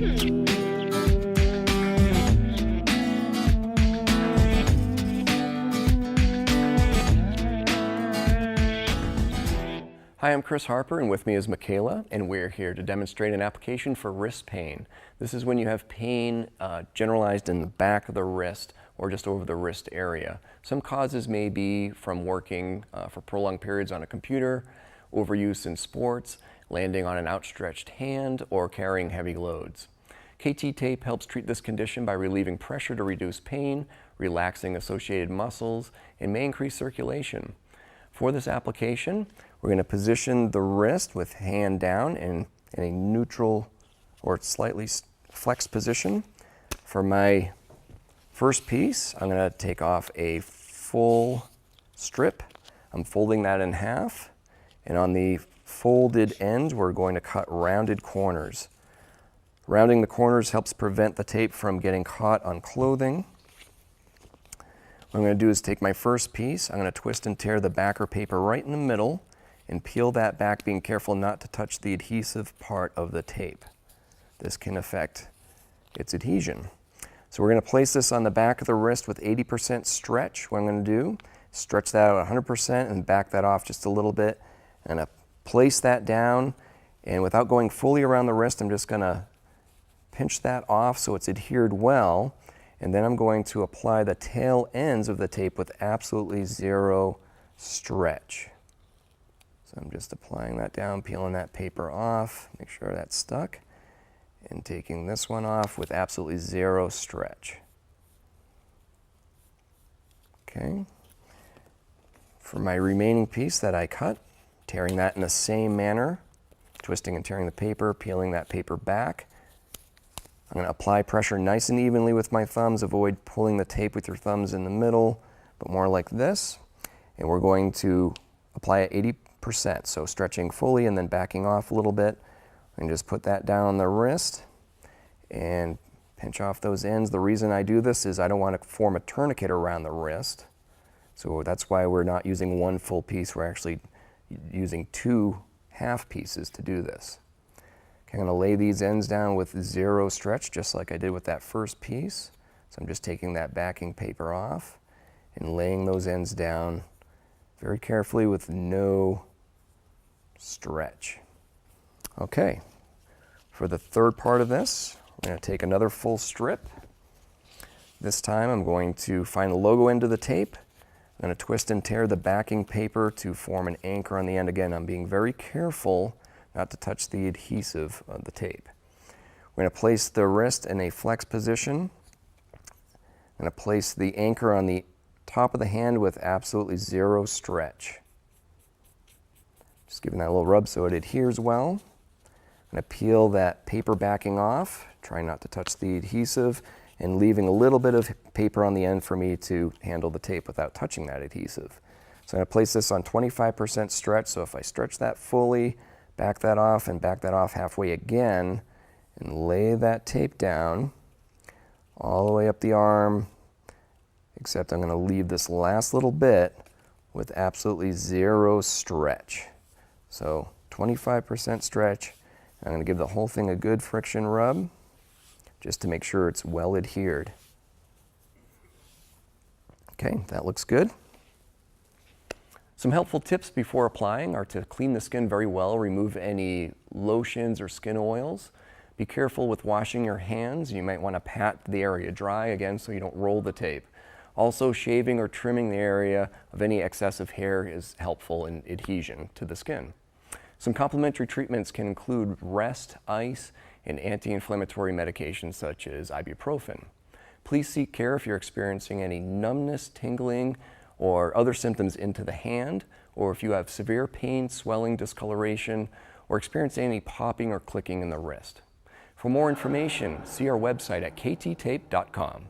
Hi, I'm Chris Harper, and with me is Michaela, and we're here to demonstrate an application for wrist pain. This is when you have pain generalized in the back of the wrist or just over the wrist area. Some causes may be from working for prolonged periods on a computer, overuse in sports, landing on an outstretched hand, or carrying heavy loads. KT tape helps treat this condition by relieving pressure to reduce pain, relaxing associated muscles, and may increase circulation. For this application, we're going to position the wrist with hand down in a neutral or slightly flexed position. For my first piece, I'm going to take off a full strip. I'm folding that in half, and on the folded ends, we're going to cut rounded corners. Rounding the corners helps prevent the tape from getting caught on clothing. What I'm going to do is take my first piece, I'm going to twist and tear the backer paper right in the middle and peel that back, being careful not to touch the adhesive part of the tape. This can affect its adhesion. So we're going to place this on the back of the wrist with 80% stretch. What I'm going to do, stretch that out 100% and back that off just a little bit. I'm going to place that down, and without going fully around the wrist, I'm just going to pinch that off so it's adhered well. And then I'm going to apply the tail ends of the tape with absolutely zero stretch. So I'm just applying that down, peeling that paper off, make sure that's stuck, and taking this one off with absolutely zero stretch. Okay. For my remaining piece that I cut, tearing that in the same manner, twisting and tearing the paper, peeling that paper back. I'm going to apply pressure nice and evenly with my thumbs. Avoid pulling the tape with your thumbs in the middle, but more like this. And we're going to apply it 80%, so stretching fully and then backing off a little bit. And just put that down on the wrist and pinch off those ends. The reason I do this is I don't want to form a tourniquet around the wrist. So that's why we're not using one full piece. We're actually using 2 half pieces to do this. I'm going to lay these ends down with zero stretch, just like I did with that first piece. So I'm just taking that backing paper off and laying those ends down very carefully with no stretch. Okay, for the third part of this, we're going to take another full strip. This time I'm going to find the logo end of the tape. I'm going to twist and tear the backing paper to form an anchor on the end. Again, I'm being very careful not to touch the adhesive of the tape. We're going to place the wrist in a flex position. I'm going to place the anchor on the top of the hand with absolutely zero stretch. Just giving that a little rub so it adheres well. I'm going to peel that paper backing off, try not to touch the adhesive, and leaving a little bit of paper on the end for me to handle the tape without touching that adhesive. So I'm going to place this on 25% stretch, so if I stretch that fully, back that off and back that off halfway again, and lay that tape down all the way up the arm, except I'm going to leave this last little bit with absolutely zero stretch. So 25% stretch. I'm going to give the whole thing a good friction rub just to make sure it's well adhered. Okay, that looks good. Some helpful tips before applying are to clean the skin very well, remove any lotions or skin oils. Be careful with washing your hands. You might want to pat the area dry, again, so you don't roll the tape. Also, shaving or trimming the area of any excessive hair is helpful in adhesion to the skin. Some complementary treatments can include rest, ice, and anti-inflammatory medications such as ibuprofen. Please seek care if you're experiencing any numbness, tingling, or other symptoms into the hand, or if you have severe pain, swelling, discoloration, or experience any popping or clicking in the wrist. For more information, see our website at kttape.com.